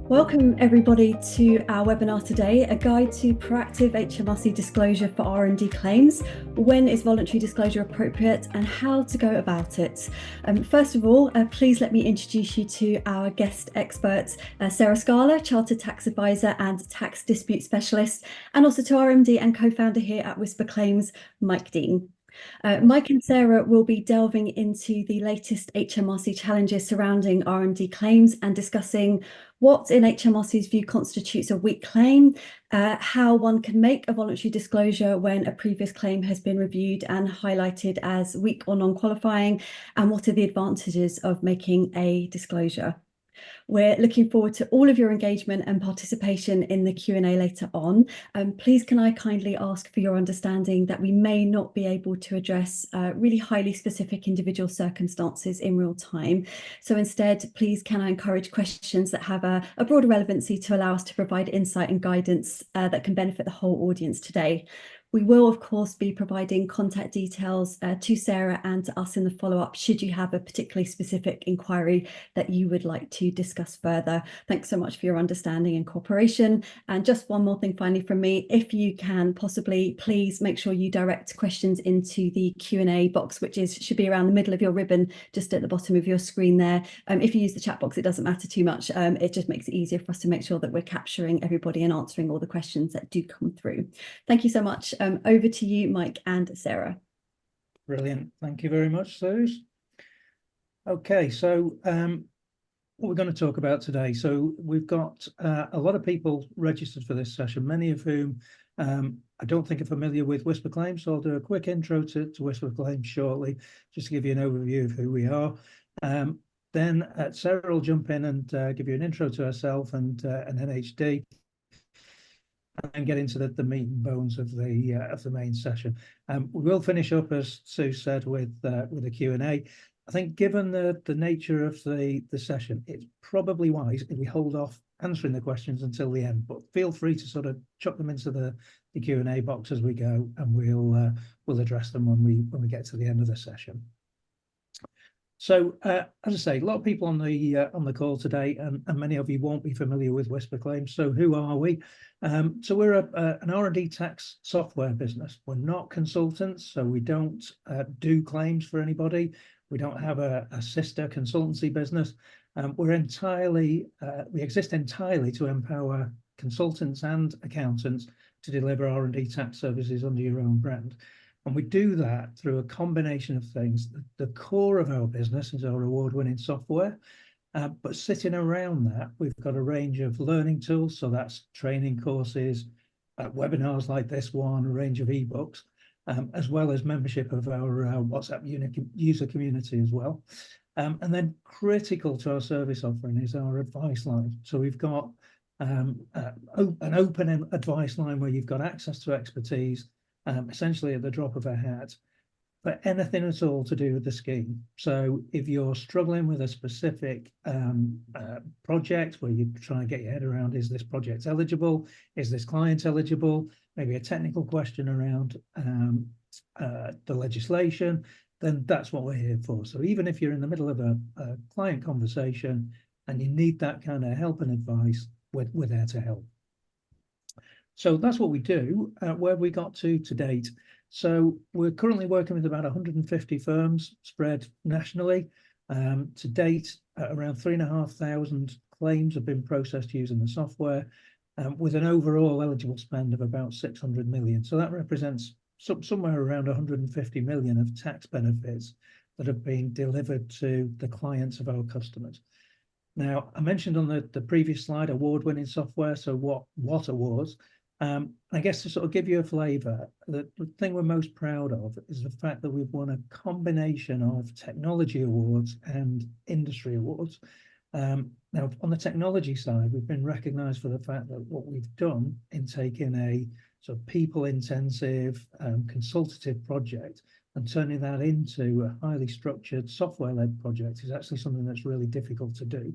Welcome everybody to our webinar today, a guide to proactive HMRC disclosure for R&D claims, when is voluntary disclosure appropriate and how to go about it. First of all, please let me introduce you to our guest experts, Sarah Scala, Chartered Tax Advisor and Tax Dispute Specialist, and also to our MD and co-founder here at WhisperClaims, Mike Dean. Mike and Sarah will be delving into the latest HMRC challenges surrounding R&D claims and discussing what in HMRC's view constitutes a weak claim, how one can make a voluntary disclosure when a previous claim has been reviewed and highlighted as weak or non-qualifying, and what are the advantages of making a disclosure. We're looking forward to all of your engagement and participation in the Q&A later on. Please can I kindly ask for your understanding that we may not be able to address really highly specific individual circumstances in real time. So instead, please can I encourage questions that have a broader relevancy to allow us to provide insight and guidance that can benefit the whole audience today. We will, of course, be providing contact details to Sarah and to us in the follow-up should you have a particularly specific inquiry that you would like to discuss further. Thanks so much for your understanding and cooperation. And just one more thing finally from me, if you can possibly, please make sure you direct questions into the Q&A box, which should be around the middle of your ribbon, just at the bottom of your screen there. If you use the chat box, it doesn't matter too much. It just makes it easier for us to make sure that we're capturing everybody and answering all the questions that do come through. Thank you so much. Over to you, Mike and Sarah. Brilliant. Thank you very much, Suze. Okay, so what we're going to talk about today. So we've got a lot of people registered for this session, many of whom I don't think are familiar with WhisperClaims. So I'll do a quick intro to WhisperClaims shortly, just to give you an overview of who we are. Then Sarah will jump in and give you an intro to herself and NHD. And get into the meat and bones of the main session. We will finish up, as Sue said, with a Q&A. I think, given the nature of the session, it's probably wise if we hold off answering the questions until the end. But feel free to sort of chuck them into the Q&A box as we go, and we'll address them when we get to the end of the session. So, as I say, a lot of people on the call today, and many of you won't be familiar with WhisperClaims. So, who are we? So, we're an R&D tax software business. We're not consultants, so we don't do claims for anybody. We don't have a sister consultancy business. We exist entirely to empower consultants and accountants to deliver R&D tax services under your own brand. And we do that through a combination of things. The core of our business is our award-winning software, but sitting around that, we've got a range of learning tools. So that's training courses, webinars like this one, a range of ebooks, as well as membership of our WhatsApp user community as well. And then critical to our service offering is our advice line. So we've got an open advice line where you've got access to expertise, essentially at the drop of a hat, for anything at all to do with the scheme. So if you're struggling with a specific project where you're trying to get your head around, is this project eligible? Is this client eligible? Maybe a technical question around the legislation, then that's what we're here for. So even if you're in the middle of a client conversation and you need that kind of help and advice, we're there to help. So that's what we do. Where we got to date. So we're currently working with about 150 firms spread nationally. To date, around 3,500 claims have been processed using the software, with an overall eligible spend of about 600 million. So that represents somewhere around 150 million of tax benefits that have been delivered to the clients of our customers. Now, I mentioned on the previous slide award-winning software. So what awards? I guess to sort of give you a flavour, the thing we're most proud of is the fact that we've won a combination of technology awards and industry awards. Now, on the technology side, we've been recognised for the fact that what we've done in taking a sort of people-intensive, consultative project and turning that into a highly structured software-led project is actually something that's really difficult to do.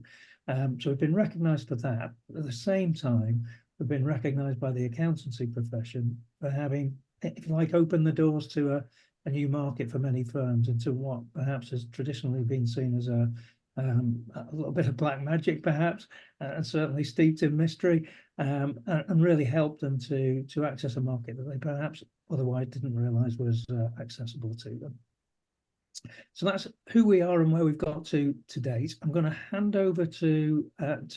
So we've been recognised for that. At the same time, we've been recognised by the accountancy profession for having, if you like, opened the doors to a new market for many firms into what perhaps has traditionally been seen as a a little bit of black magic perhaps, and certainly steeped in mystery, and really help them to access a market that they perhaps otherwise didn't realize was accessible to them. So that's who we are and where we've got to date. I'm going to hand over to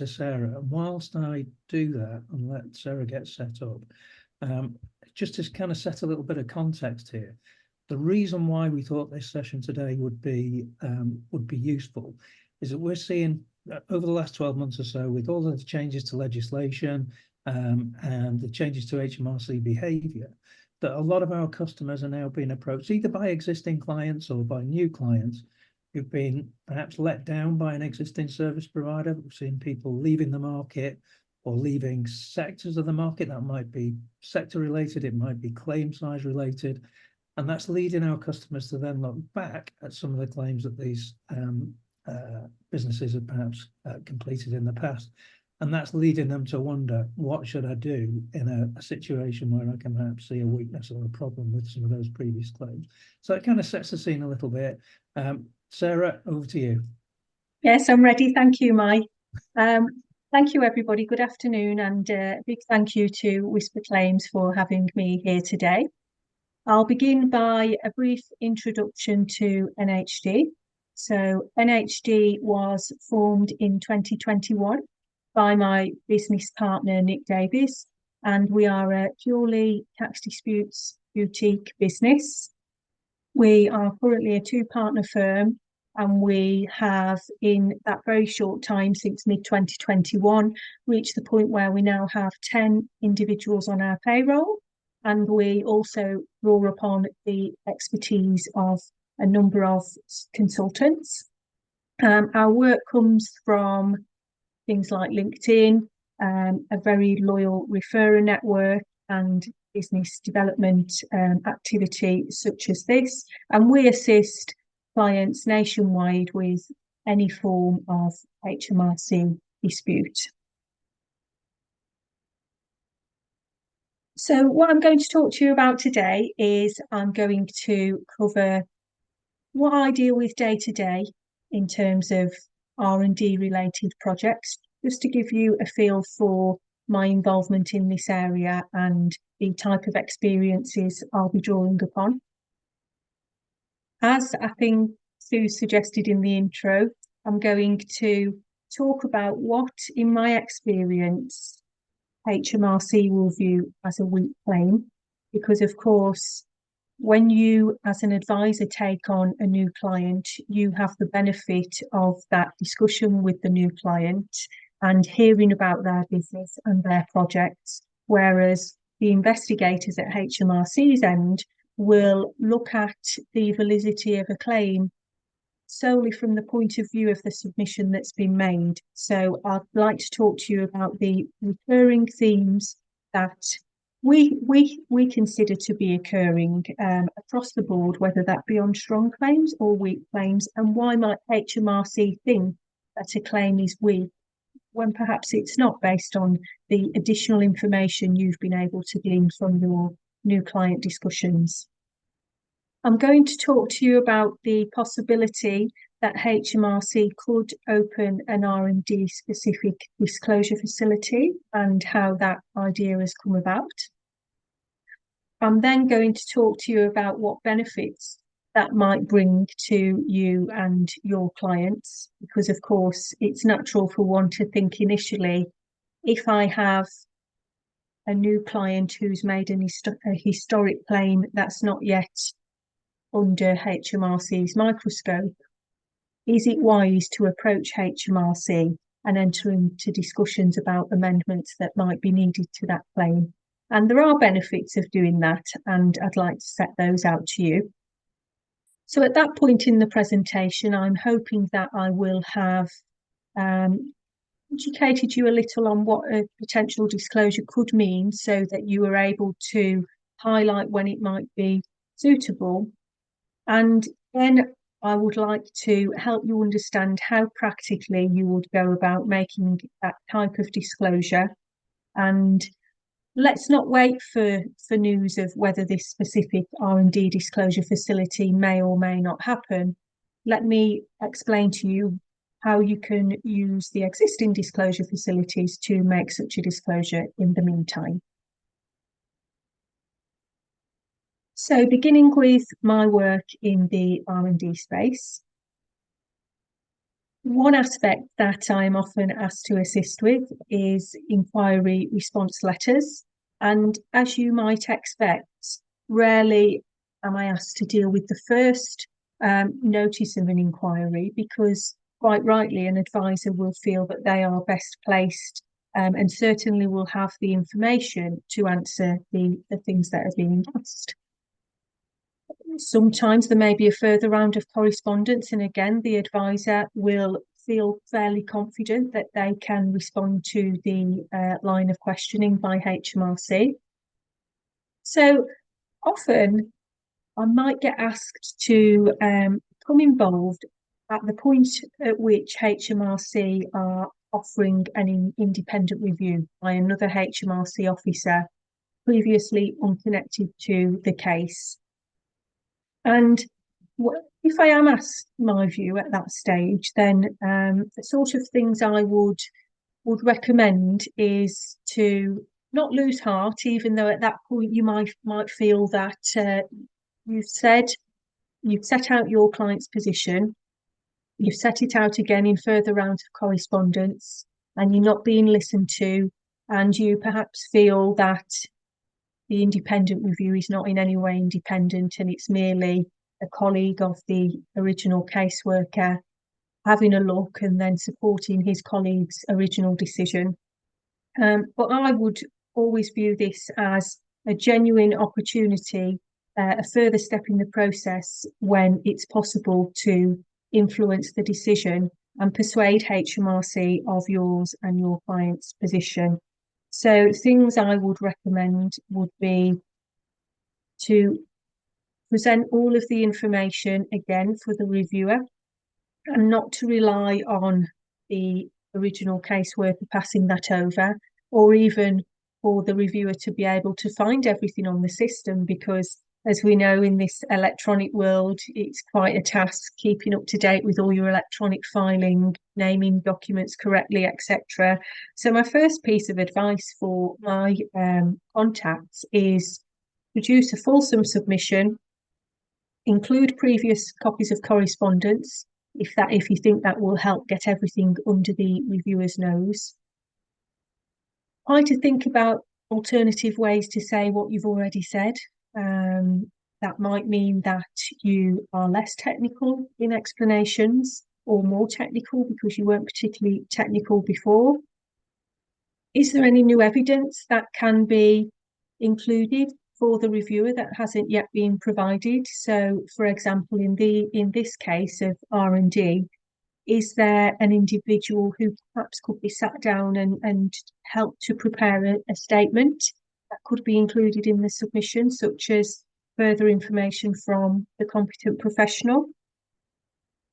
Sarah, and whilst I do that and let Sarah get set up, just to kind of set a little bit of context here, the reason why we thought this session today would be useful is that we're seeing over the last 12 months or so, with all of the changes to legislation and the changes to HMRC behaviour, that a lot of our customers are now being approached either by existing clients or by new clients who've been perhaps let down by an existing service provider. We've seen people leaving the market or leaving sectors of the market. That might be sector related, it might be claim size related, and that's leading our customers to then look back at some of the claims that these businesses have perhaps completed in the past. And that's leading them to wonder, what should I do in a situation where I can perhaps see a weakness or a problem with some of those previous claims? So it kind of sets the scene a little bit. Sarah, over to you. Yes, I'm ready. Thank you, Mike. Thank you, everybody. Good afternoon, and a big thank you to WhisperClaims for having me here today. I'll begin by a brief introduction to NHD. So NHD was formed in 2021 by my business partner, Nick Davies, and we are a purely tax disputes boutique business. We are currently a two-partner firm, and we have, in that very short time since mid-2021, reached the point where we now have 10 individuals on our payroll, and we also draw upon the expertise of a number of consultants. Our work comes from things like LinkedIn, a very loyal referrer network, and business development activity such as this. And we assist clients nationwide with any form of HMRC dispute. So what I'm going to talk to you about today is I'm going to cover what I deal with day to day in terms of R&D related projects, just to give you a feel for my involvement in this area and the type of experiences I'll be drawing upon. As I think Sue suggested in the intro, I'm going to talk about what, in my experience, HMRC will view as a weak claim, because of course, when you as an advisor take on a new client, you have the benefit of that discussion with the new client and hearing about their business and their projects, whereas the investigators at HMRC's end will look at the validity of a claim solely from the point of view of the submission that's been made. So I'd like to talk to you about the recurring themes that we consider to be occurring across the board, whether that be on strong claims or weak claims, and why might HMRC think that a claim is weak when perhaps it's not, based on the additional information you've been able to glean from your new client discussions. I'm going to talk to you about the possibility that HMRC could open an R&D specific disclosure facility and how that idea has come about. I'm then going to talk to you about what benefits that might bring to you and your clients, because of course it's natural for one to think initially, if I have a new client who's made a historic claim that's not yet under HMRC's microscope, is it wise to approach HMRC and enter into discussions about amendments that might be needed to that claim? And there are benefits of doing that, and I'd like to set those out to you. So at that point in the presentation, I'm hoping that I will have educated you a little on what a potential disclosure could mean, so that you are able to highlight when it might be suitable. And then I would like to help you understand how practically you would go about making that type of disclosure. And let's not wait for news of whether this specific R&D disclosure facility may or may not happen. Let me explain to you how you can use the existing disclosure facilities to make such a disclosure in the meantime. So beginning with my work in the R&D space, one aspect that I'm often asked to assist with is inquiry response letters. And as you might expect, rarely am I asked to deal with the first notice of an inquiry, because quite rightly an advisor will feel that they are best placed and certainly will have the information to answer the things that are being asked. Sometimes there may be a further round of correspondence, and again, the advisor will feel fairly confident that they can respond to the line of questioning by HMRC. So often I might get asked to become involved at the point at which HMRC are offering an independent review by another HMRC officer previously unconnected to the case. And if I am asked my view at that stage, then the sort of things I would recommend is to not lose heart, even though at that point you might feel that you've set out your client's position, you've set it out again in further rounds of correspondence, and you're not being listened to, and you perhaps feel that the independent review is not in any way independent and it's merely a colleague of the original caseworker having a look and then supporting his colleague's original decision. But I would always view this as a genuine opportunity, a further step in the process when it's possible to influence the decision and persuade HMRC of yours and your client's position. So things I would recommend would be to present all of the information again for the reviewer, and not to rely on the original caseworker passing that over, or even for the reviewer to be able to find everything on the system, because as we know, in this electronic world, it's quite a task keeping up to date with all your electronic filing, naming documents correctly, etc. So my first piece of advice for my contacts is produce a fulsome submission, include previous copies of correspondence, if you think that will help get everything under the reviewer's nose. Try to think about alternative ways to say what you've already said. That might mean that you are less technical in explanations, or more technical because you weren't particularly technical before. Is there any new evidence that can be included for the reviewer that hasn't yet been provided? So, for example, in this case of R&D, is there an individual who perhaps could be sat down and help to prepare a statement that could be included in the submission, such as further information from the competent professional?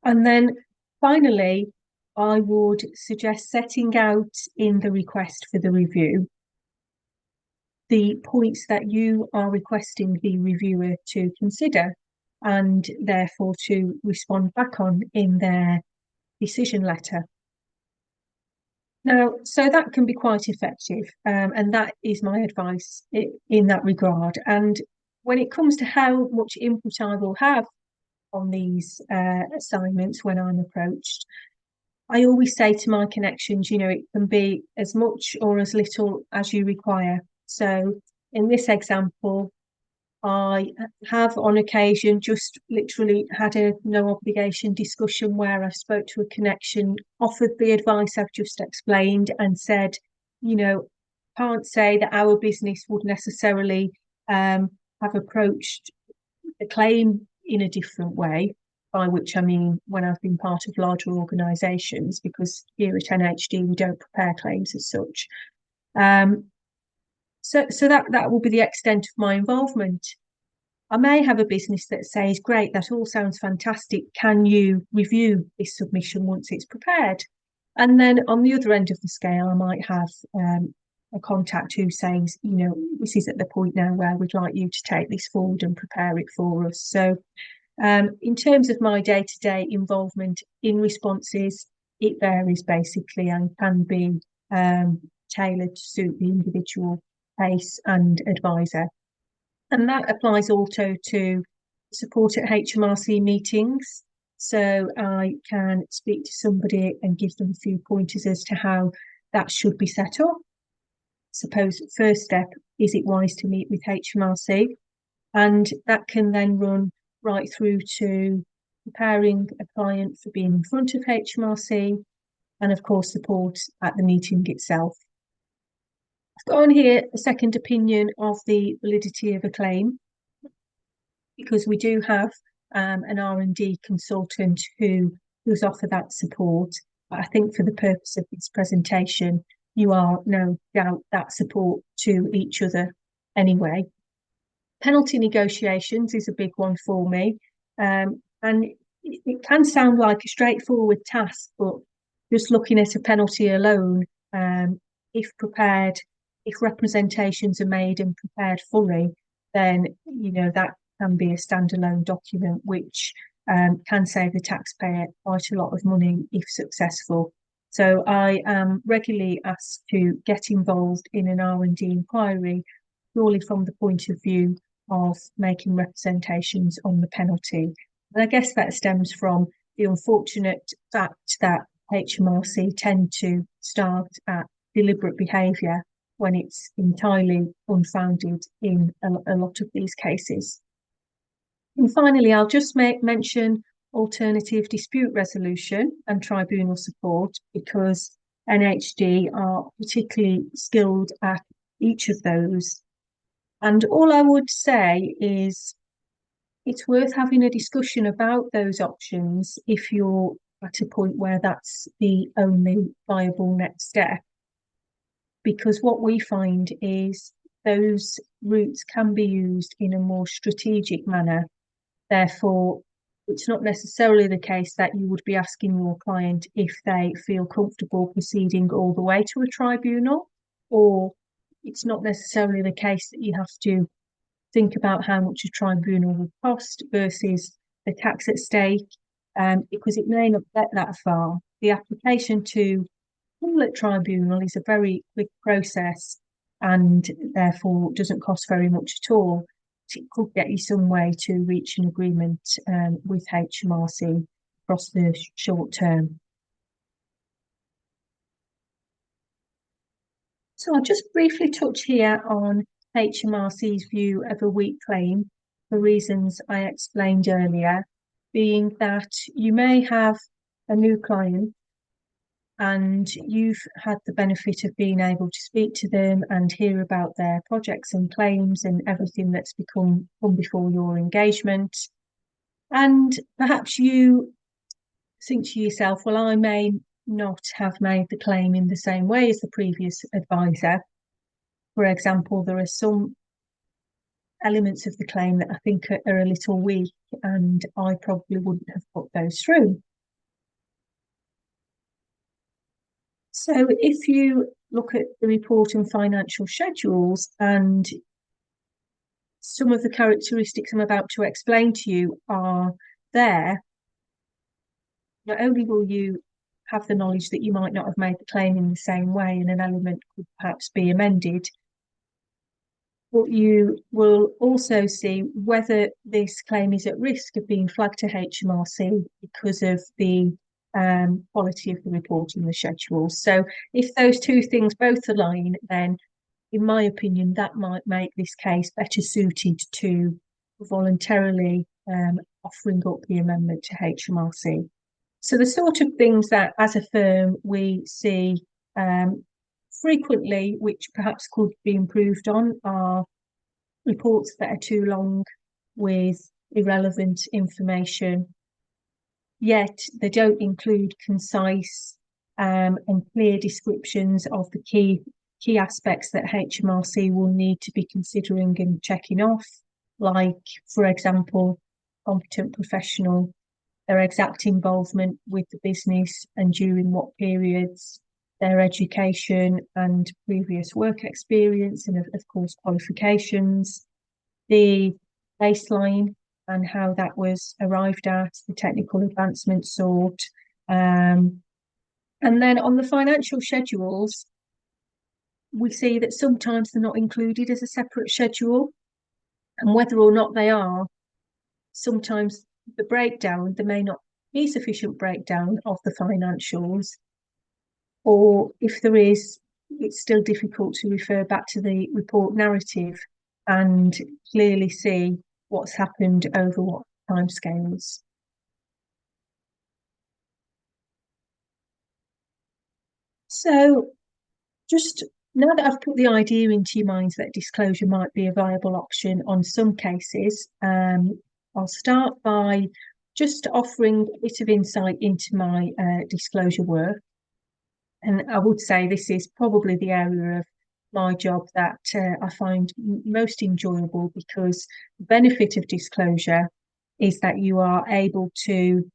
And then finally, I would suggest setting out in the request for the review the points that you are requesting the reviewer to consider and therefore to respond back on in their decision letter. Now, so that can be quite effective, and that is my advice in that regard. And when it comes to how much input I will have on these assignments when I'm approached, I always say to my connections, it can be as much or as little as you require. So in this example, I have on occasion just literally had a no obligation discussion where I spoke to a connection, offered the advice I've just explained, and said, can't say that our business would necessarily have approached the claim in a different way, by which I mean when I've been part of larger organisations, because here at NHD we don't prepare claims as such. So that will be the extent of my involvement. I may have a business that says, great, that all sounds fantastic. Can you review this submission once it's prepared? And then on the other end of the scale, I might have a contact who says, this is at the point now where we'd like you to take this forward and prepare it for us. So in terms of my day-to-day involvement in responses, it varies basically and can be tailored to suit the individual case and advisor. And that applies also to support at HMRC meetings. So I can speak to somebody and give them a few pointers as to how that should be set up. Suppose first step, is it wise to meet with HMRC? And that can then run right through to preparing a client for being in front of HMRC and of course support at the meeting itself. I've got on here a second opinion of the validity of a claim, because we do have an R&D consultant who's offered that support. But I think for the purpose of this presentation, you are no doubt that support to each other anyway. Penalty negotiations is a big one for me. And it can sound like a straightforward task, but just looking at a penalty alone, if prepared, if representations are made and prepared fully, then that can be a standalone document which can save the taxpayer quite a lot of money if successful. So I am regularly asked to get involved in an R&D inquiry purely from the point of view of making representations on the penalty. And I guess that stems from the unfortunate fact that HMRC tend to start at deliberate behaviour when it's entirely unfounded in a lot of these cases. And finally, I'll just mention alternative dispute resolution and tribunal support, because NHD are particularly skilled at each of those. And all I would say is it's worth having a discussion about those options if you're at a point where that's the only viable next step. Because what we find is those routes can be used in a more strategic manner. Therefore, it's not necessarily the case that you would be asking your client if they feel comfortable proceeding all the way to a tribunal, or it's not necessarily the case that you have to think about how much a tribunal would cost versus the tax at stake, because it may not get that far. The application to public tribunal is a very quick process and therefore doesn't cost very much at all. It could get you some way to reach an agreement with HMRC across the short term. So I'll just briefly touch here on HMRC's view of a weak claim for reasons I explained earlier, being that you may have a new client and you've had the benefit of being able to speak to them and hear about their projects and claims and everything that's come before your engagement. And perhaps you think to yourself, well, I may not have made the claim in the same way as the previous advisor. For example, there are some elements of the claim that I think are a little weak and I probably wouldn't have put those through. So if you look at the report and financial schedules, and some of the characteristics I'm about to explain to you are there, not only will you have the knowledge that you might not have made the claim in the same way and an element could perhaps be amended, but you will also see whether this claim is at risk of being flagged to HMRC because of the quality of the report and the schedules. So if those two things both align, then in my opinion, that might make this case better suited to voluntarily offering up the amendment to HMRC. So the sort of things that as a firm we see frequently, which perhaps could be improved on, are reports that are too long with irrelevant information, yet they don't include concise and clear descriptions of the key aspects that HMRC will need to be considering and checking off, like, for example, competent professional, their exact involvement with the business and during what periods, their education and previous work experience, and of course qualifications, the baseline and how that was arrived at, the technical advancement sought, And then on the financial schedules, we see that sometimes they're not included as a separate schedule, and whether or not they are, sometimes the breakdown, there may not be sufficient breakdown of the financials, or if there is, it's still difficult to refer back to the report narrative and clearly see what's happened over what timescales. So just now that I've put the idea into your minds that disclosure might be a viable option on some cases, I'll start by just offering a bit of insight into my disclosure work. And I would say this is probably the area of my job that I find most enjoyable, because the benefit of disclosure is that you are able to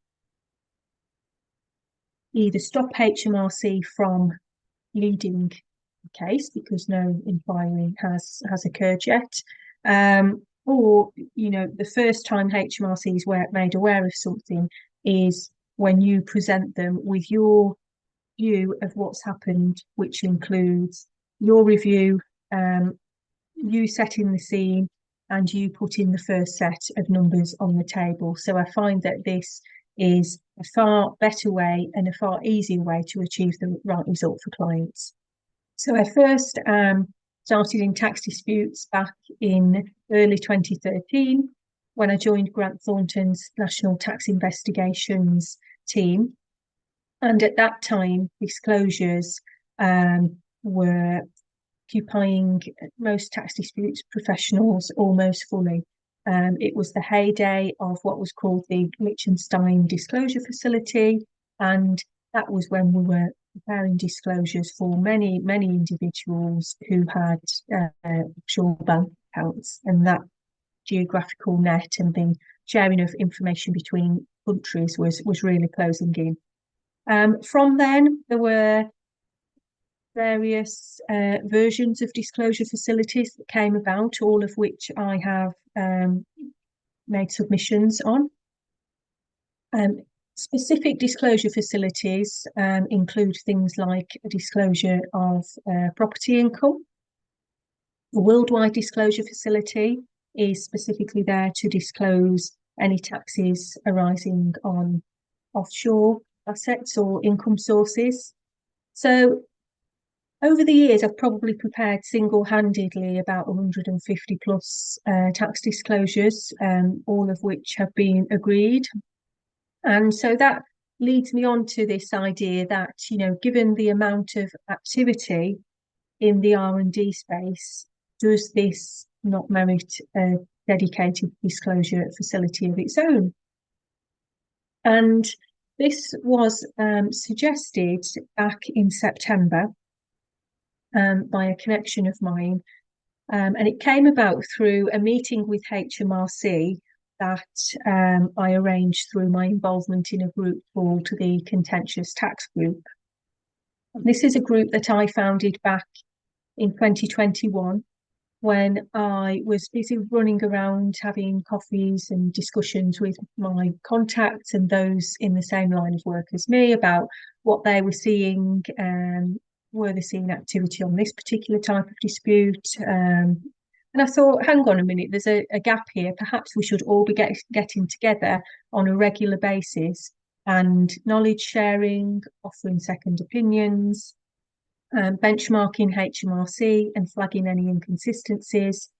either stop HMRC from leading the case because no inquiry has occurred yet, or the first time HMRC is made aware of something is when you present them with your view of what's happened, which includes your review, you setting the scene, and you put in the first set of numbers on the table. So I find that this is a far better way and a far easier way to achieve the right result for clients. So I first started in tax disputes back in early 2013 when I joined Grant Thornton's National Tax Investigations team. And at that time, disclosures were occupying most tax disputes professionals almost fully. It was the heyday of what was called the Liechtenstein Disclosure Facility, and that was when we were preparing disclosures for many individuals who had offshore bank accounts, and that geographical net and the sharing of information between countries was really closing in. From then, there were various versions of disclosure facilities that came about, all of which I have made submissions on. Specific disclosure facilities include things like a disclosure of property income. The worldwide disclosure facility is specifically there to disclose any taxes arising on offshore assets or income sources. So over the years, I've probably prepared single-handedly about 150 plus tax disclosures, all of which have been agreed. And so that leads me on to this idea that, given the amount of activity in the R&D space, does this not merit a dedicated disclosure facility of its own? And this was suggested back in September by a connection of mine, and it came about through a meeting with HMRC that I arranged through my involvement in a group called the Contentious Tax Group. This is a group that I founded back in 2021 when I was busy running around having coffees and discussions with my contacts and those in the same line of work as me about what they were seeing, were they seeing activity on this particular type of dispute. And I thought, hang on a minute, there's a gap here. Perhaps we should all be getting together on a regular basis and knowledge sharing, offering second opinions, benchmarking HMRC and flagging any inconsistencies.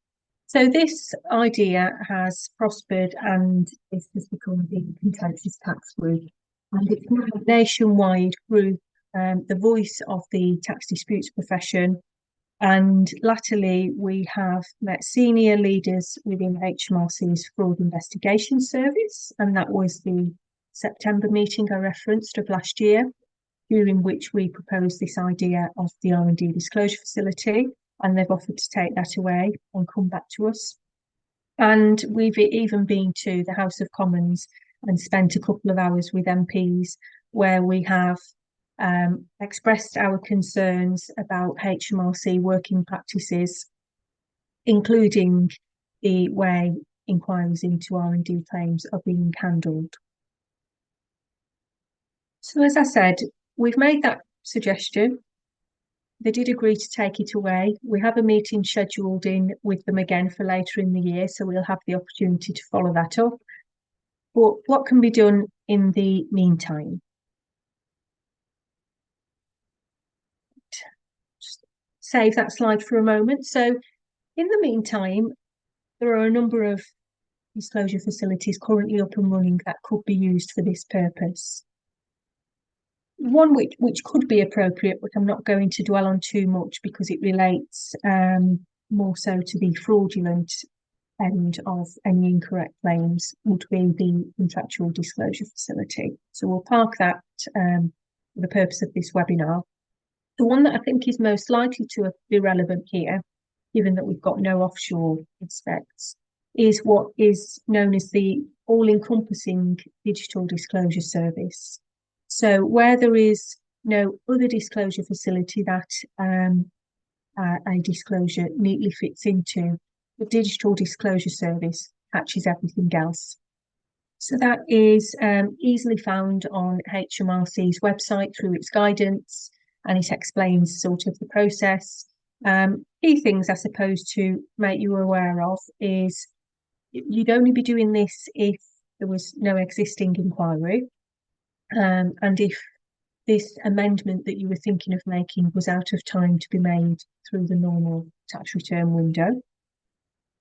So this idea has prospered and this has become the Contentious Tax Group. And it's now a nationwide group, the voice of the tax disputes profession. And latterly, we have met senior leaders within HMRC's Fraud Investigation Service, and that was the September meeting I referenced of last year, during which we proposed this idea of the R&D disclosure facility, and they've offered to take that away and come back to us. And we've even been to the House of Commons and spent a couple of hours with MPs where we have expressed our concerns about HMRC working practices, including the way inquiries into R&D claims are being handled. So as I said, we've made that suggestion. They did agree to take it away. We have a meeting scheduled in with them again for later in the year, so we'll have the opportunity to follow that up. But what can be done in the meantime? Just save that slide for a moment. So in the meantime, there are a number of disclosure facilities currently up and running that could be used for this purpose. One which could be appropriate, but I'm not going to dwell on too much because it relates more so to the fraudulent end of any incorrect claims, would be the contractual disclosure facility. So we'll park that for the purpose of this webinar. The one that I think is most likely to be relevant here, given that we've got no offshore aspects, is what is known as the all-encompassing digital disclosure service. So where there is no other disclosure facility that a disclosure neatly fits into, the digital disclosure service catches everything else. So that is easily found on HMRC's website through its guidance, and it explains sort of the process. Key things, I suppose, to make you aware of is you'd only be doing this if there was no existing inquiry, and if this amendment that you were thinking of making was out of time to be made through the normal tax return window.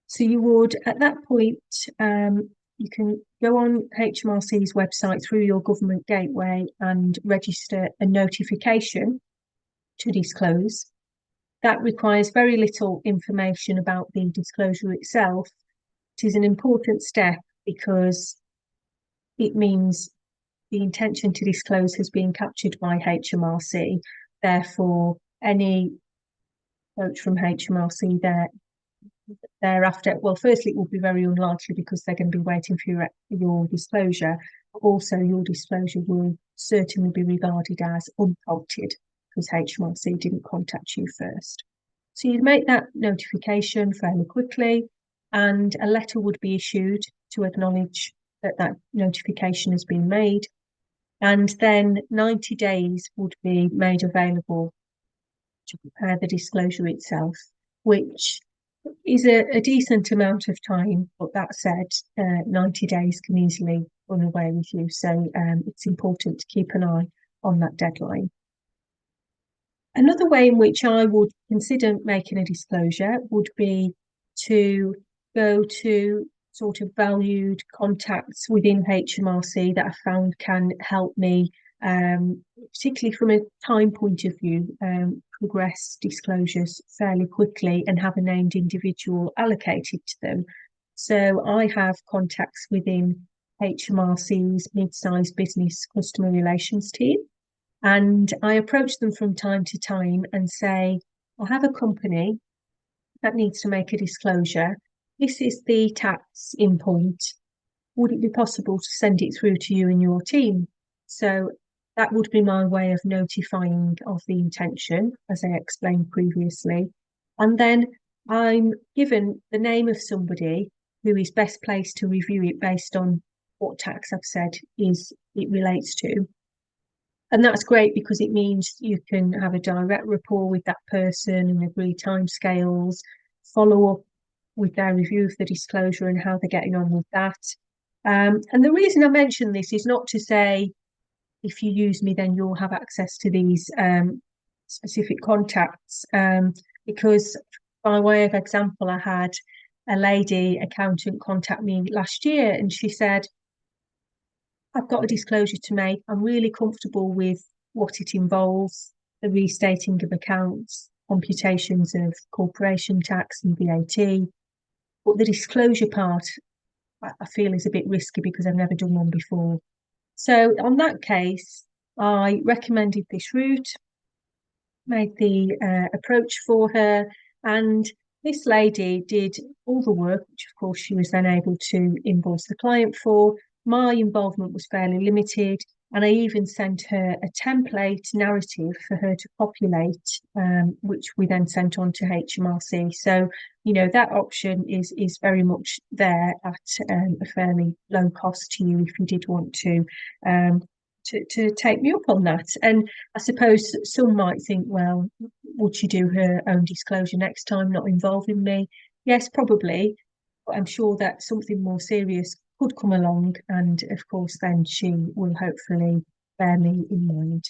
So you would, at that point, you can go on HMRC's website through your government gateway and register a notification to disclose. That requires very little information about the disclosure itself. It is an important step because it means the intention to disclose has been captured by HMRC. Therefore, any approach from HMRC thereafter, well, firstly, it will be very unlikely because they're going to be waiting for your disclosure. But also, your disclosure will certainly be regarded as unprompted because HMRC didn't contact you first. So you'd make that notification fairly quickly, and a letter would be issued to acknowledge that that notification has been made. And then 90 days would be made available to prepare the disclosure itself, which is a decent amount of time. But that said, 90 days can easily run away with you. So it's important to keep an eye on that deadline. Another way in which I would consider making a disclosure would be to go to sort of valued contacts within HMRC that I found can help me, particularly from a time point of view, progress disclosures fairly quickly and have a named individual allocated to them. So I have contacts within HMRC's mid-sized business customer relations team, and I approach them from time to time and say, I have a company that needs to make a disclosure. This is the tax in point. Would it be possible to send it through to you and your team? So that would be my way of notifying of the intention, as I explained previously. And then I'm given the name of somebody who is best placed to review it based on what tax I've said it relates to. And that's great because it means you can have a direct rapport with that person and agree timescales, follow up with their review of the disclosure and how they're getting on with that. And the reason I mention this is not to say, if you use me, then you'll have access to these specific contacts, because by way of example, I had a lady accountant contact me last year and she said, I've got a disclosure to make. I'm really comfortable with what it involves, the restating of accounts, computations of corporation tax and VAT. But the disclosure part, I feel, is a bit risky because I've never done one before. So on that case, I recommended this route, made the approach for her, and this lady did all the work, which of course she was then able to invoice the client for. My involvement was fairly limited, and I even sent her a template narrative for her to populate, which we then sent on to HMRC. So, you know, that option is very much there at a fairly low cost to you if you did want to to take me up on that. And I suppose some might think, well, would she do her own disclosure next time, not involving me? Yes, probably, but I'm sure that something more serious could come along, and of course then she will hopefully bear me in mind.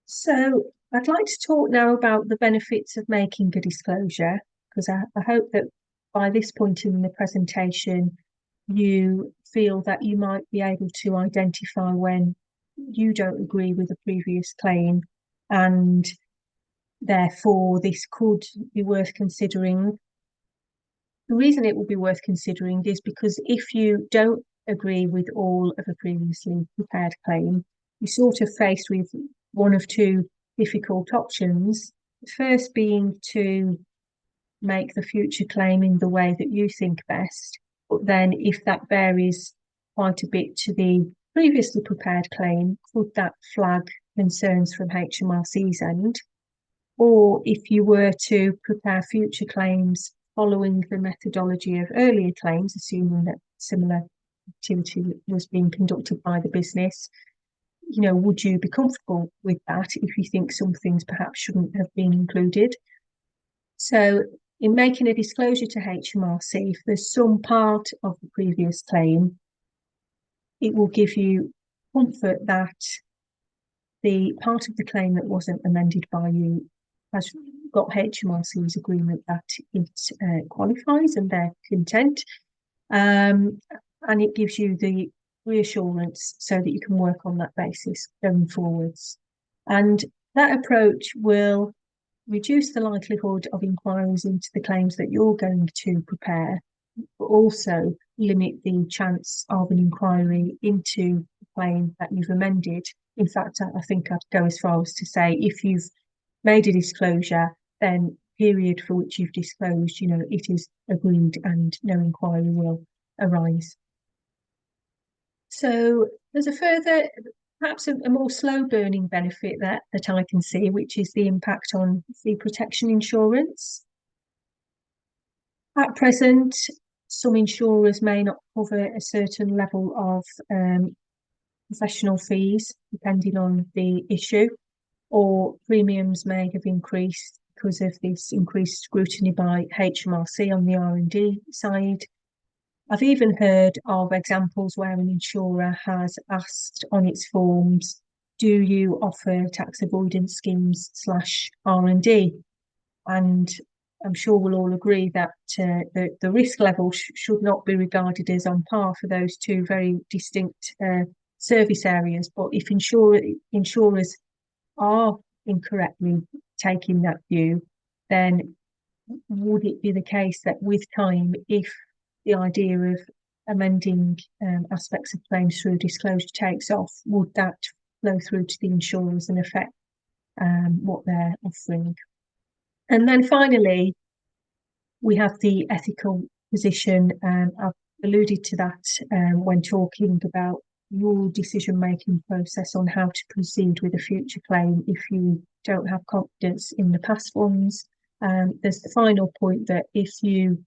So I'd like to talk now about the benefits of making a disclosure, because I hope that by this point in the presentation you feel that you might be able to identify when you don't agree with a previous claim, and therefore this could be worth considering. The reason it will be worth considering is because if you don't agree with all of a previously prepared claim, you're sort of faced with one of two difficult options. The first being to make the future claim in the way that you think best, but then if that varies quite a bit to the previously prepared claim, could that flag concerns from HMRC's end? Or if you were to prepare future claims following the methodology of earlier claims, assuming that similar activity was being conducted by the business, would you be comfortable with that if you think some things perhaps shouldn't have been included? So in making a disclosure to HMRC, if there's some part of the previous claim, it will give you comfort that the part of the claim that wasn't amended by you has got HMRC's agreement that it qualifies and they're content. And it gives you the reassurance so that you can work on that basis going forwards. And that approach will reduce the likelihood of inquiries into the claims that you're going to prepare, but also limit the chance of an inquiry into the claim that you've amended. In fact, I think I'd go as far as to say, if you've made a disclosure, then period for which you've disclosed, it is agreed and no inquiry will arise. So there's a further, perhaps a more slow burning benefit that I can see, which is the impact on fee protection insurance. At present, some insurers may not cover a certain level of professional fees, depending on the issue, or premiums may have increased because of this increased scrutiny by HMRC on the R&D side. I've even heard of examples where an insurer has asked on its forms, do you offer tax avoidance schemes / R&D? And I'm sure we'll all agree that the risk level should not be regarded as on par for those two very distinct service areas. But if insurers are incorrectly taking that view, then would it be the case that with time, if the idea of amending aspects of claims through disclosure takes off, would that flow through to the insurers and affect what they're offering? And then finally, we have the ethical position. I've alluded to that when talking about your decision-making process on how to proceed with a future claim if you don't have confidence in the past ones. There's the final point that if you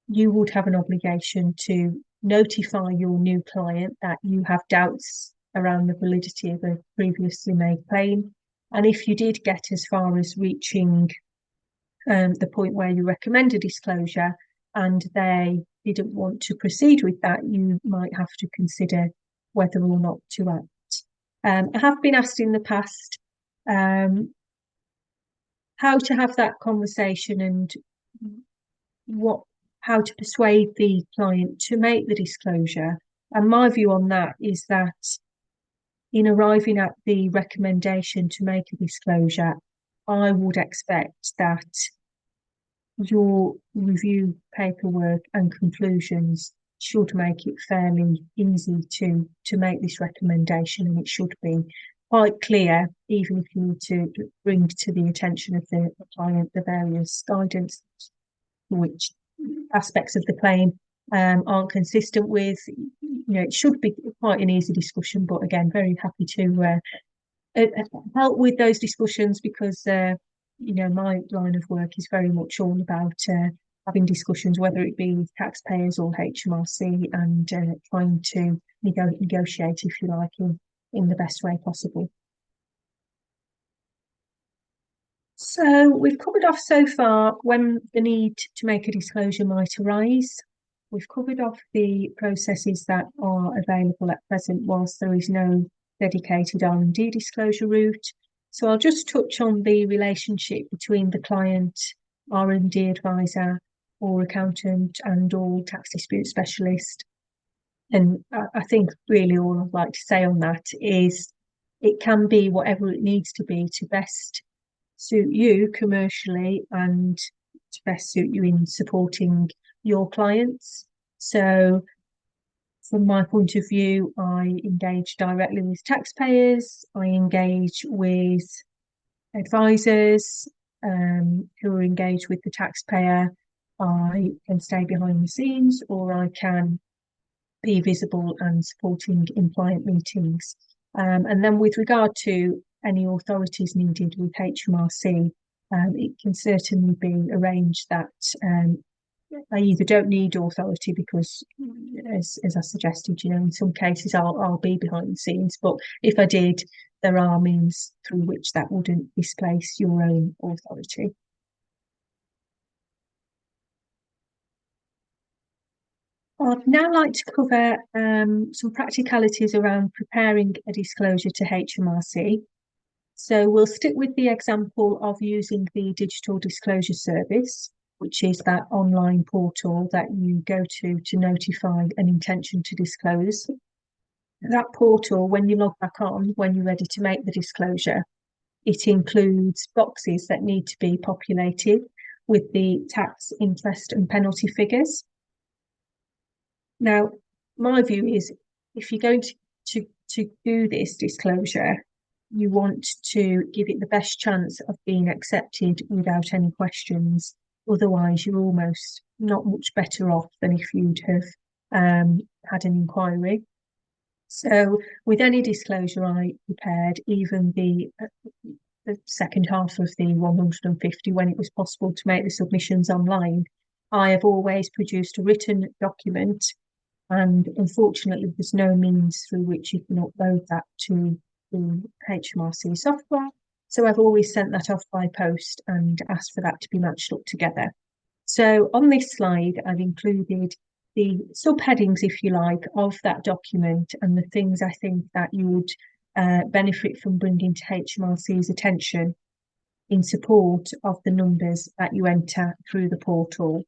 would have an obligation to notify your new client that you have doubts around the validity of a previously made claim. And if you did get as far as reaching the point where you recommend a disclosure and they didn't want to proceed with that, you might have to consider whether or not to act. I have been asked in the past how to have that conversation and how to persuade the client to make the disclosure. And my view on that is that in arriving at the recommendation to make a disclosure, I would expect that your review paperwork and conclusions should make it fairly easy to make this recommendation, and it should be quite clear, even if you need to bring to the attention of the client the various guidance which aspects of the claim aren't consistent with. It should be quite an easy discussion, but again, very happy to help with those discussions because my line of work is very much all about having discussions, whether it be with taxpayers or HMRC, and trying to negotiate, if you like, in the best way possible. So we've covered off so far when the need to make a disclosure might arise. We've covered off the processes that are available at present whilst there is no dedicated R&D disclosure route. So I'll just touch on the relationship between the client, R&D advisor, or accountant, and or tax dispute specialist. And I think really all I'd like to say on that is it can be whatever it needs to be to best suit you commercially and to best suit you in supporting your clients. So from my point of view, I engage directly with taxpayers, I engage with advisors who are engaged with the taxpayer. I can stay behind the scenes, or I can be visible and supporting in client meetings. And then with regard to any authorities needed with HMRC, it can certainly be arranged that I either don't need authority because, as I suggested, in some cases I'll be behind the scenes, but if I did, there are means through which that wouldn't displace your own authority. I'd now like to cover some practicalities around preparing a disclosure to HMRC. So we'll stick with the example of using the digital disclosure service, which is that online portal that you go to notify an intention to disclose. That portal, when you log back on, when you're ready to make the disclosure, it includes boxes that need to be populated with the tax, interest and penalty figures. Now, my view is if you're going to do this disclosure, you want to give it the best chance of being accepted without any questions. Otherwise, you're almost not much better off than if you'd have had an inquiry. So with any disclosure I prepared, even the second half of the 150, when it was possible to make the submissions online, I have always produced a written document, and unfortunately there's no means through which you can upload that to the HMRC software. So I've always sent that off by post and asked for that to be matched up together. So on this slide, I've included the subheadings, if you like, of that document and the things I think that you would benefit from bringing to HMRC's attention in support of the numbers that you enter through the portal.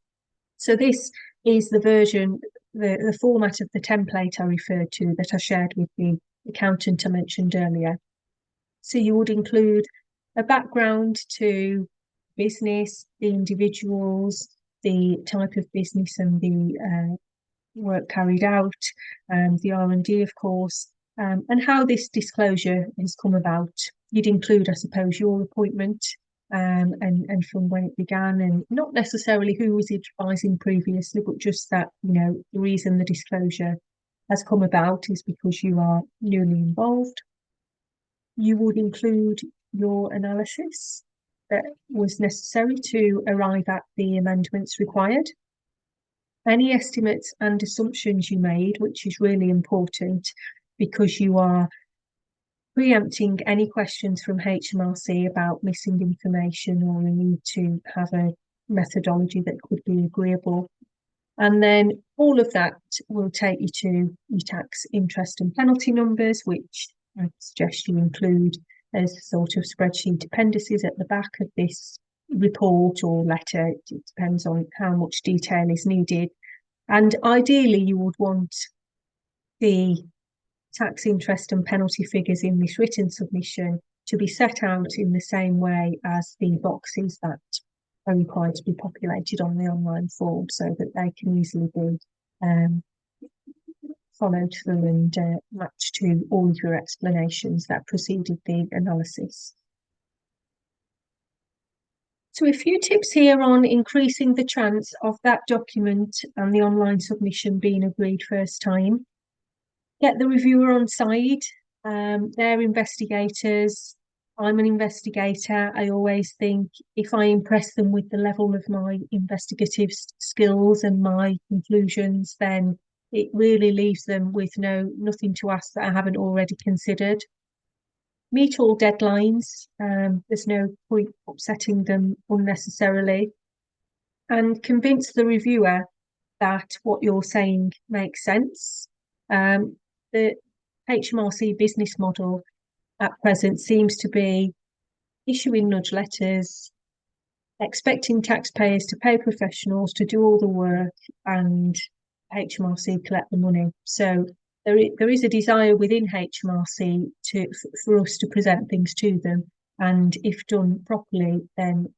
So this is the version, the format of the template I referred to that I shared with the accountant I mentioned earlier. So you would include a background to business, the individuals, the type of business and the work carried out, the R&D, of course, and how this disclosure has come about. You'd include, I suppose, your appointment and from when it began, and not necessarily who was advising previously, but just that, the reason the disclosure has come about is because you are newly involved. You would include your analysis that was necessary to arrive at the amendments required. Any estimates and assumptions you made, which is really important because you are preempting any questions from HMRC about missing information or a need to have a methodology that could be agreeable. And then all of that will take you to your tax, interest and penalty numbers, which I suggest you include as sort of spreadsheet appendices at the back of this report or letter. It depends on how much detail is needed. And ideally, you would want the tax, interest and penalty figures in this written submission to be set out in the same way as the boxes that are required to be populated on the online form, so that they can easily be followed through and matched to all of your explanations that preceded the analysis. So a few tips here on increasing the chance of that document and the online submission being agreed first time. Get the reviewer on side. They're investigators. I'm an investigator. I always think if I impress them with the level of my investigative skills and my conclusions, then it really leaves them with nothing to ask that I haven't already considered. Meet all deadlines. There's no point upsetting them unnecessarily. And convince the reviewer that what you're saying makes sense. The HMRC business model at present seems to be issuing nudge letters, expecting taxpayers to pay professionals to do all the work, and HMRC collect the money. So there is a desire within HMRC for us to present things to them, and if done properly, then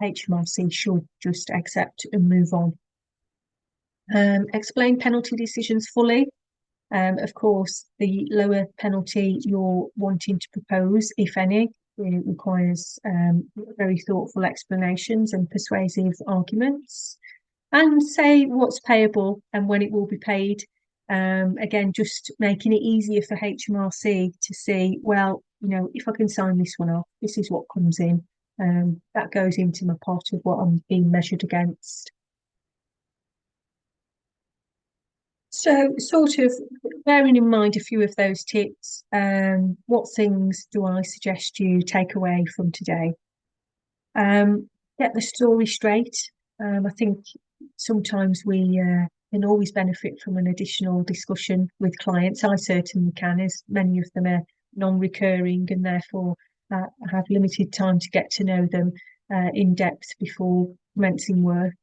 HMRC should just accept and move on. Explain penalty decisions fully. Of course, the lower penalty you're wanting to propose, if any, it requires very thoughtful explanations and persuasive arguments. And say what's payable and when it will be paid. Again, just making it easier for HMRC to see, well, if I can sign this one off, this is what comes in. That goes into my pot of what I'm being measured against. So sort of bearing in mind a few of those tips, what things do I suggest you take away from today? Get the story straight. I think sometimes we can always benefit from an additional discussion with clients. I certainly can, as many of them are non-recurring and therefore have limited time to get to know them in depth before commencing work.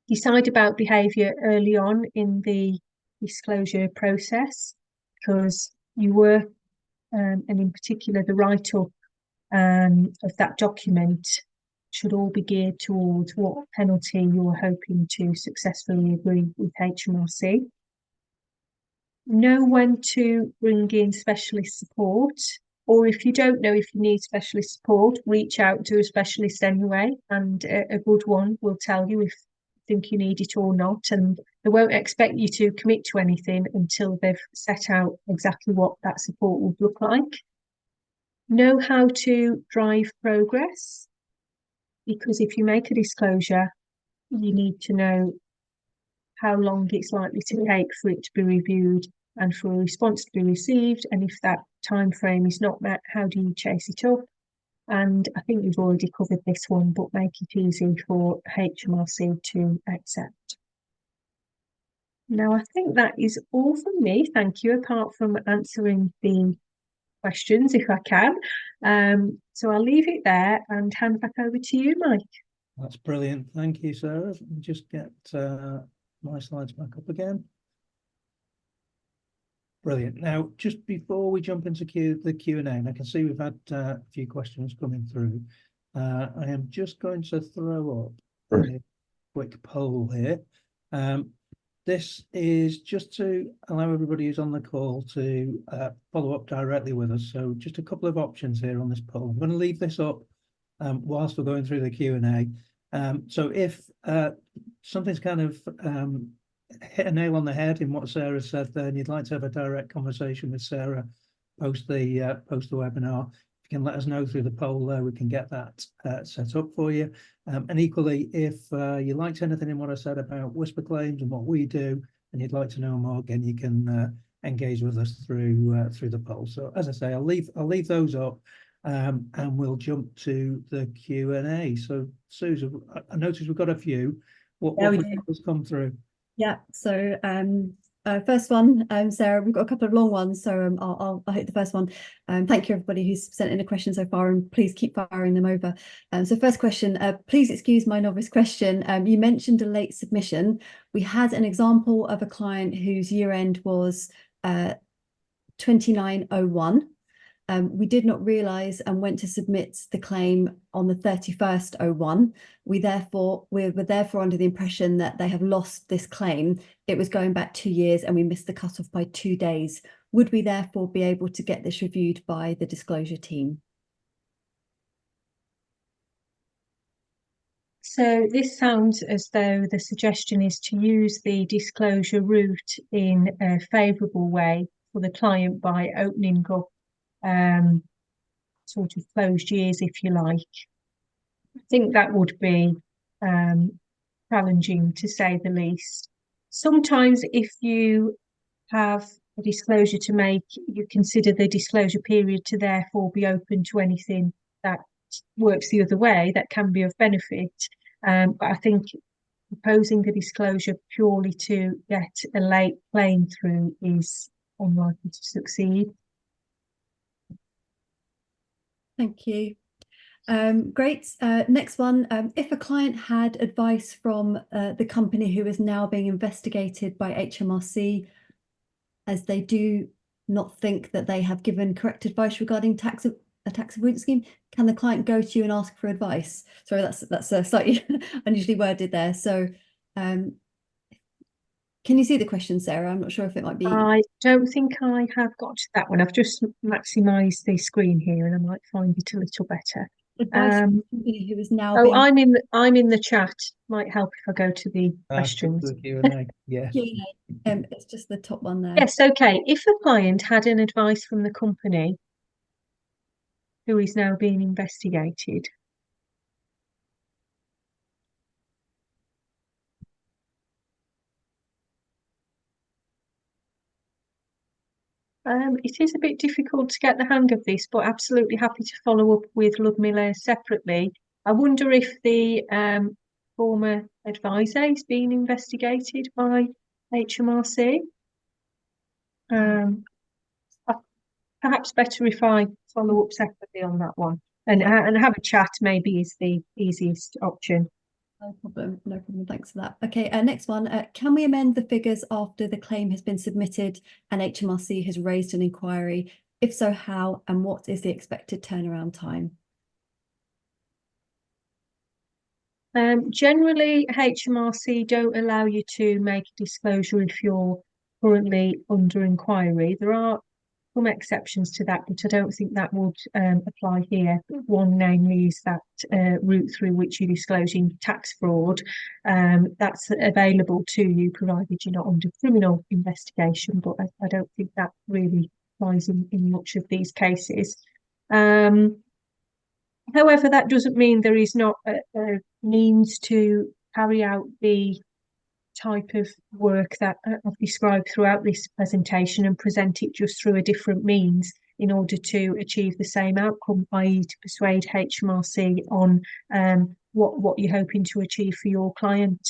Decide about behaviour early on in the disclosure process, because your work and in particular the write-up of that document should all be geared towards what penalty you're hoping to successfully agree with HMRC. Know when to bring in specialist support, or if you don't know if you need specialist support, reach out to a specialist anyway, and a good one will tell you if think you need it or not, and they won't expect you to commit to anything until they've set out exactly what that support would look like. Know how to drive progress, because if you make a disclosure, you need to know how long it's likely to take for it to be reviewed and for a response to be received, and if that time frame is not met, how do you chase it up? And I think you've already covered this one, but make it easy for HMRC to accept. Now, I think that is all from me. Thank you, apart from answering the questions, if I can. So I'll leave it there and hand back over to you, Mike. That's brilliant. Thank you, Sarah. Let me just get my slides back up again. Brilliant. Now, just before we jump into the Q&A, and I can see we've had a few questions coming through, I am just going to throw up a quick poll here. This is just to allow everybody who's on the call to follow up directly with us. So just a couple of options here on this poll. I'm going to leave this up whilst we're going through the Q&A. So if something's kind of hit a nail on the head in what Sarah said there, and you'd like to have a direct conversation with Sarah post the webinar, if you can let us know through the poll there, we can get that set up for you. And equally, if you liked anything in what I said about WhisperClaims and what we do, and you'd like to know more, again, you can engage with us through the poll. So as I say, I'll leave those up, and we'll jump to the Q&A. So Susan, I noticed we've got a few. What has come through? Yeah, so first one, Sarah, we've got a couple of long ones, so I'll hit the first one. Thank you everybody who's sent in a question so far, and please keep firing them over. So first question, please excuse my novice question. You mentioned a late submission. We had an example of a client whose year end was 2901. We did not realise and went to submit the claim on the 31st/01. We were therefore under the impression that they have lost this claim. It was going back 2 years and we missed the cutoff by 2 days. Would we therefore be able to get this reviewed by the disclosure team? So this sounds as though the suggestion is to use the disclosure route in a favourable way for the client by opening up sort of closed years, if you like. I think that would be challenging, to say the least. Sometimes if you have a disclosure to make, you consider the disclosure period to therefore be open to anything that works the other way that can be of benefit. But I think proposing the disclosure purely to get a late claim through is unlikely to succeed. Thank you. Great. Next one. If a client had advice from the company who is now being investigated by HMRC, as they do not think that they have given correct advice regarding a tax avoidance scheme, can the client go to you and ask for advice? Sorry, that's slightly unusually worded there. So can you see the question, Sarah? I'm not sure if it might be. I don't think I have got to that one. I've just maximised the screen here and I might find it a little better. Advice from somebody who is now Oh, being... I'm in the chat. Might help if I go to the questions. The Q&A. Yeah. It's just the top one there. Yes, okay. If a client had an advice from the company who is now being investigated, it is a bit difficult to get the hang of this, but absolutely happy to follow up with Ludmilla separately. I wonder if the former advisor is being investigated by HMRC. Perhaps better if I follow up separately on that one and have a chat, maybe is the easiest option. No problem, no problem. Thanks for that. Okay, next one. Can we amend the figures after the claim has been submitted and HMRC has raised an inquiry? If so, how and what is the expected turnaround time? Generally, HMRC don't allow you to make a disclosure if you're currently under inquiry. There are some exceptions to that, but I don't think that would apply here. One, namely, is that route through which you're disclosing tax fraud. That's available to you, provided you're not under criminal investigation, but I don't think that really applies in much of these cases. However, that doesn't mean there is not a means to carry out the type of work that I've described throughout this presentation and present it just through a different means in order to achieve the same outcome, i.e. to persuade HMRC on what you're hoping to achieve for your client.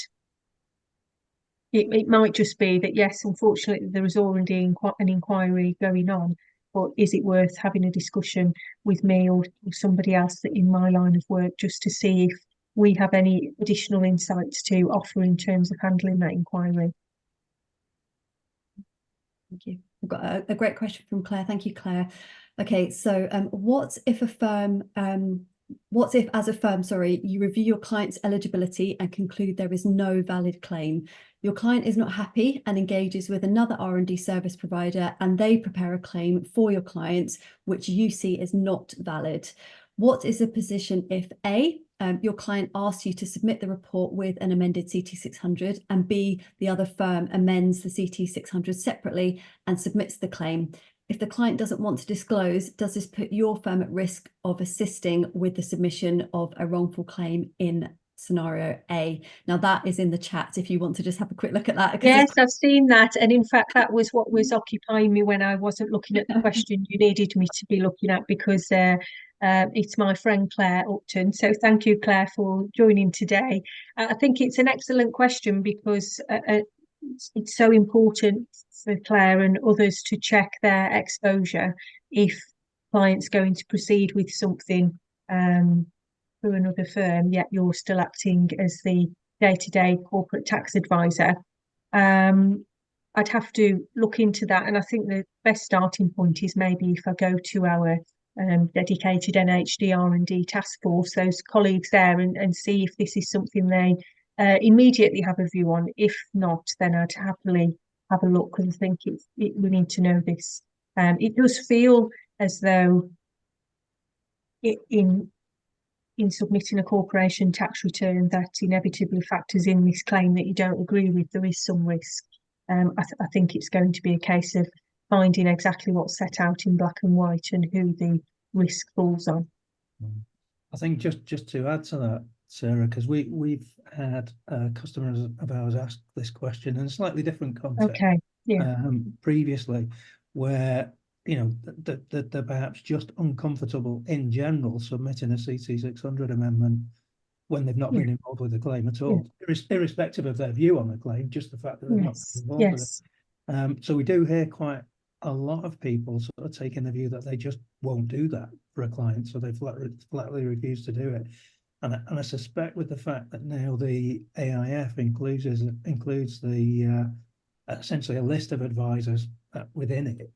It might just be that, yes, unfortunately, there is already an inquiry going on, but is it worth having a discussion with me or somebody else that in my line of work just to see if we have any additional insights to offer in terms of handling that inquiry? Thank you. We've got a great question from Claire. Thank you, Claire. Okay, so what if as a firm, you review your client's eligibility and conclude there is no valid claim? Your client is not happy and engages with another R&D service provider and they prepare a claim for your clients, which you see as not valid. What is the position if A, your client asks you to submit the report with an amended CT600 and B, the other firm amends the CT600 separately and submits the claim? If the client doesn't want to disclose, does this put your firm at risk of assisting with the submission of a wrongful claim in scenario A? Now that is in the chat if you want to just have a quick look at that. Yes, I've seen that. And in fact, that was what was occupying me when I wasn't looking at the question you needed me to be looking at, because it's my friend Claire Upton. So thank you, Claire, for joining today. I think it's an excellent question because it's so important for Claire and others to check their exposure if clients going to proceed with something through another firm, yet you're still acting as the day-to-day corporate tax advisor. I'd have to look into that, and I think the best starting point is maybe if I go to our dedicated NHD R&D task force, those colleagues there, and see if this is something they immediately have a view on. If not, then I'd happily have a look, because I think we need to know this. It does feel as though in submitting a corporation tax return that inevitably factors in this claim that you don't agree with, there is some risk. I think it's going to be a case of finding exactly what's set out in black and white and who the risk falls on. I think just to add to that, Sarah, because we've had customers of ours ask this question in a slightly different context. Okay, yeah. Previously, where they're perhaps just uncomfortable in general submitting a CT 600 amendment when they've not been involved with the claim at all, irrespective of their view on the claim, just the fact that they've not been involved with it. So we do hear quite a lot of people sort of taking the view that they just won't do that for a client, so they flatly refuse to do it. And I suspect with the fact that now the AIF includes the essentially a list of advisors within it,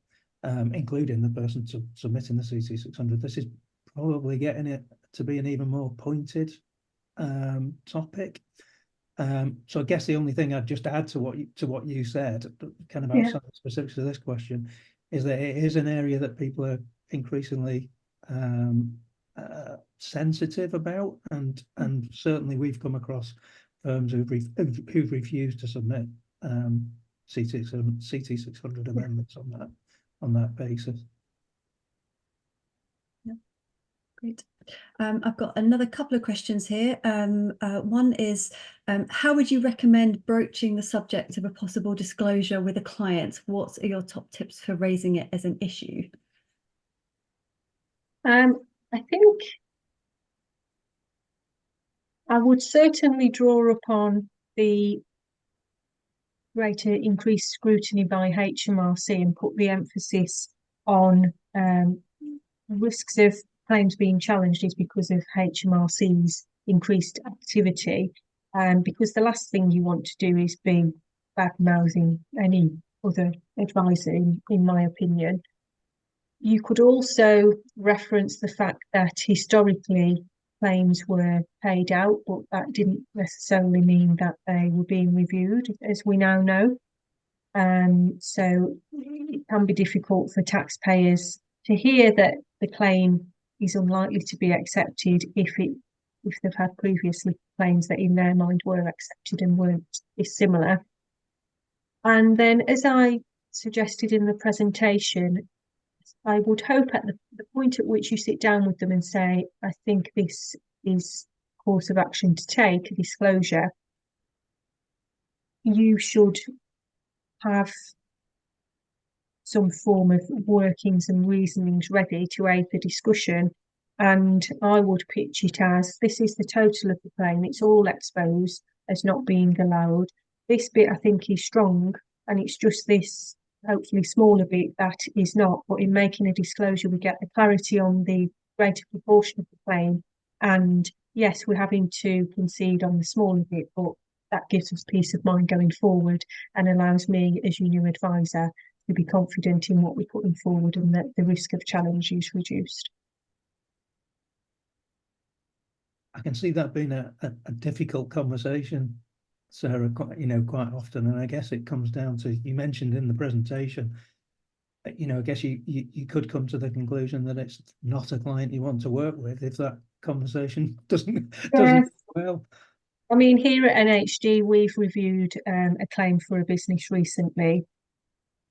including the person submitting the CT 600, this is probably getting it to be an even more pointed topic. So I guess the only thing I'd just add to what you said, kind of outside the specifics of this question, is that it is an area that people are increasingly sensitive about, and certainly we've come across firms who've refused to submit CT 600 amendments on that basis. Yeah, great. I've got another couple of questions here. One is, how would you recommend broaching the subject of a possible disclosure with a client? What are your top tips for raising it as an issue? I think I would certainly draw upon the greater increased scrutiny by HMRC and put the emphasis on risks of claims being challenged is because of HMRC's increased activity, because the last thing you want to do is be bad-mouthing any other advisor, in my opinion. You could also reference the fact that historically claims were paid out, but that didn't necessarily mean that they were being reviewed, as we now know. So it can be difficult for taxpayers to hear that the claim is unlikely to be accepted if they've had previously claims that in their mind were accepted and weren't dissimilar. And then, as I suggested in the presentation, I would hope at the point at which you sit down with them and say, I think this is a course of action to take, a disclosure, you should have some form of workings and reasonings ready to aid the discussion. And I would pitch it as, this is the total of the claim, it's all exposed as not being allowed. This bit I think is strong, and it's just this hopefully smaller bit that is not. But in making a disclosure, we get the clarity on the greater proportion of the claim. And yes, we're having to concede on the smaller bit, but that gives us peace of mind going forward and allows me, as your new advisor, to be confident in what we're putting forward and that the risk of challenge is reduced. I can see that being a difficult conversation, Sarah, quite often. And I guess it comes down to, you mentioned in the presentation, I guess you could come to the conclusion that it's not a client you want to work with if that conversation doesn't well. I mean, here at NHD, we've reviewed a claim for a business recently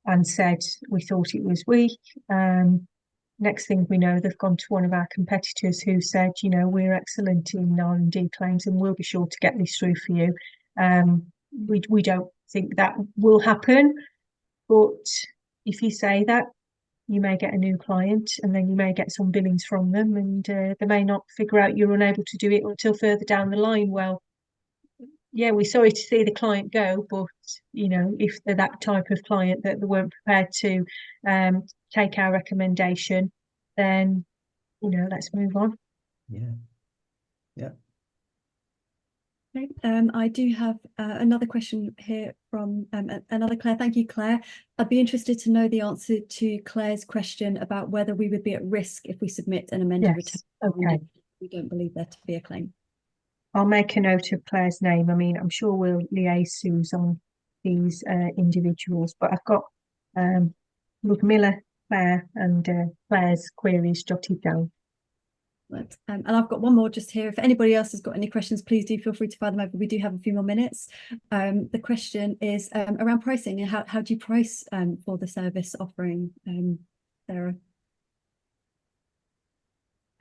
and said we thought it was weak. Next thing we know, they've gone to one of our competitors who said, we're excellent in R&D claims and we'll be sure to get this through for you. We don't think that will happen, but if you say that, you may get a new client and then you may get some billings from them, and they may not figure out you're unable to do it until further down the line. Well, yeah, we're sorry to see the client go, but if they're that type of client that they weren't prepared to take our recommendation, then let's move on. Yeah. Okay. I do have another question here from another Claire. Thank you, Claire. I'd be interested to know the answer to Claire's question about whether we would be at risk if we submit an amended return. Okay. We don't believe there to be a claim. I'll make a note of Claire's name. I mean, I'm sure we'll liaise Suze on these individuals, but I've got Ludmilla, Claire, and Claire's queries jotted down. Right. And I've got one more just here. If anybody else has got any questions, please do feel free to fire them over. We do have a few more minutes. The question is around pricing and how do you price for the service offering, Sarah?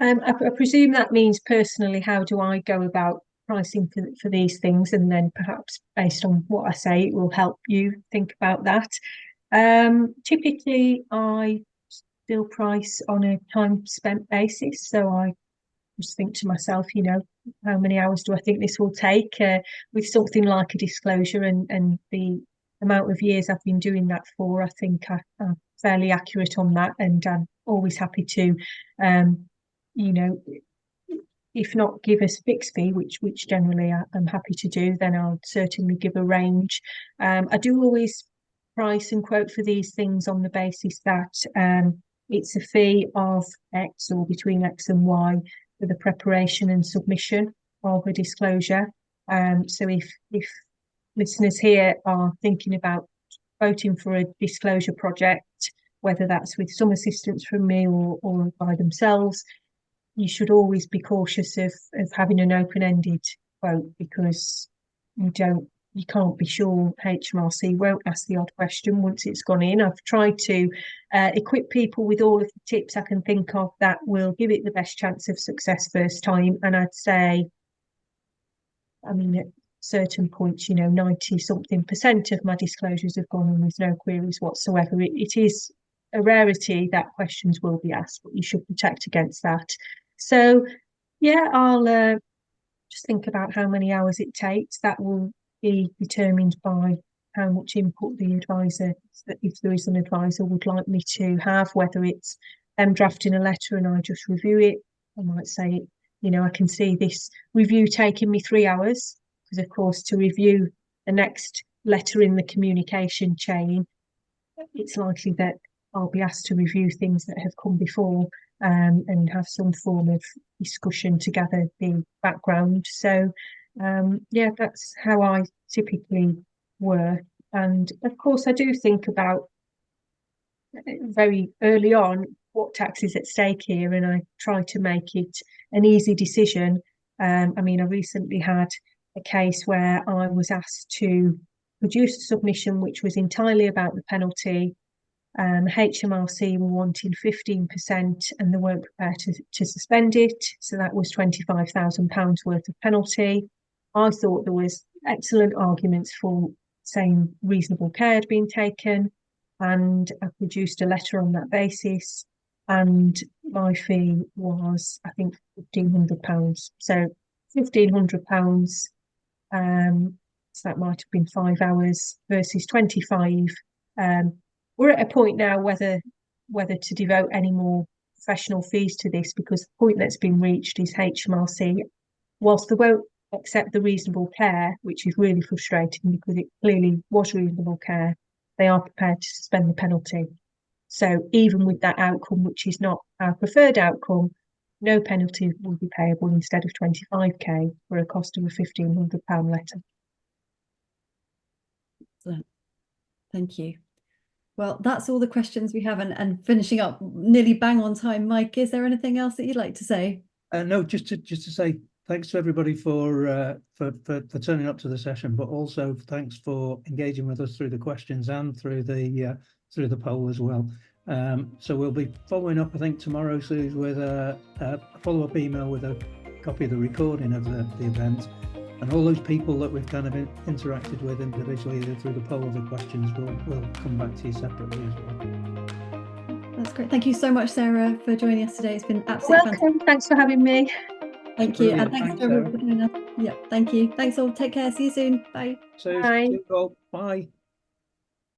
I presume that means personally, how do I go about pricing for these things? And then perhaps based on what I say, it will help you think about that. Typically, I still price on a time spent basis. So I just think to myself, you know, how many hours do I think this will take with something like a disclosure, and the amount of years I've been doing that for, I think I'm fairly accurate on that, and I'm always happy to, you know, if not give a fixed fee, which generally I'm happy to do, then I'll certainly give a range. I do always price and quote for these things on the basis that it's a fee of X or between X and Y for the preparation and submission of a disclosure. So if listeners here are thinking about voting for a disclosure project, whether that's with some assistance from me or by themselves, you should always be cautious of having an open-ended quote, because you can't be sure HMRC won't ask the odd question once it's gone in. I've tried to equip people with all of the tips I can think of that will give it the best chance of success first time. And I'd say, I mean, at certain points, you know, 90-something% of my disclosures have gone in with no queries whatsoever. It is a rarity that questions will be asked, but you should protect against that. So, yeah, I'll just think about how many hours it takes. That will be determined by how much input the advisor, if there is an advisor, would like me to have, whether it's them drafting a letter and I just review it. I might say, you know, I can see this review taking me 3 hours, because of course to review the next letter in the communication chain, it's likely that I'll be asked to review things that have come before and have some form of discussion to gather the background. So yeah, that's how I typically work. And of course, I do think about very early on what tax is at stake here, and I try to make it an easy decision. I mean, I recently had a case where I was asked to produce a submission which was entirely about the penalty. HMRC were wanting 15% and they weren't prepared to suspend it. So that was £25,000 worth of penalty. I thought there was excellent arguments for saying reasonable care had been taken, and I produced a letter on that basis, and my fee was, I think, £1,500. So £1,500, so that might have been 5 hours versus 25. We're at a point now whether to devote any more professional fees to this, because the point that's been reached is HMRC, whilst they won't accept the reasonable care, which is really frustrating because it clearly was reasonable care, they are prepared to suspend the penalty. So even with that outcome, which is not our preferred outcome, no penalty will be payable instead of 25k for a cost of a £1,500 letter. Excellent. Thank you. Well, that's all the questions we have, and finishing up nearly bang on time. Mike, is there anything else that you'd like to say? No, just to say thanks to everybody for turning up to the session, but also thanks for engaging with us through the questions and through the poll as well. So we'll be following up, I think, tomorrow, Suze, with a follow-up email with a copy of the recording of the event. And all those people that we've kind of interacted with individually, either through the poll or the questions, will come back to you separately as well. That's great. Thank you so much, Sarah, for joining us today. It's been absolutely welcome. Thanks for having me. Thank you. And thanks to everyone for joining us. Yeah, thank you. Thanks all. Take care. See you soon. Bye. So, Bye. bye.